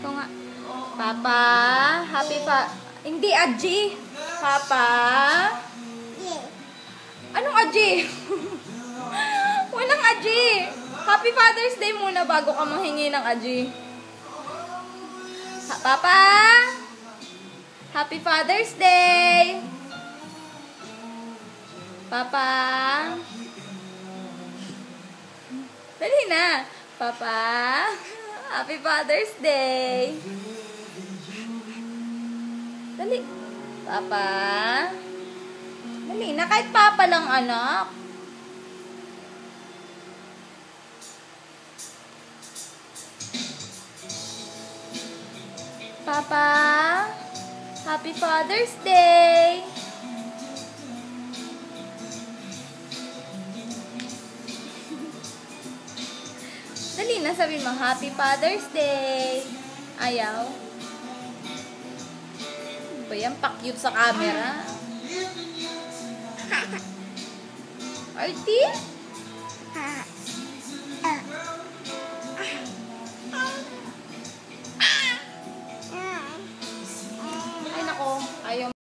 Ito nga. Papa, Hindi, Aji. Papa? Anong Aji? Walang Aji. Happy Father's Day muna bago ka manghingi ng Aji. Papa? Happy Father's Day. Papa? Dali na. Papa? Happy Father's Day. Dali. Papa? Dali na. Kahit papa lang, anak. Papa? Happy Father's Day. Dali na, sabihin mo, Happy Father's Day. Ayaw. Ano ba yan? Pa-cute sa camera. Artie?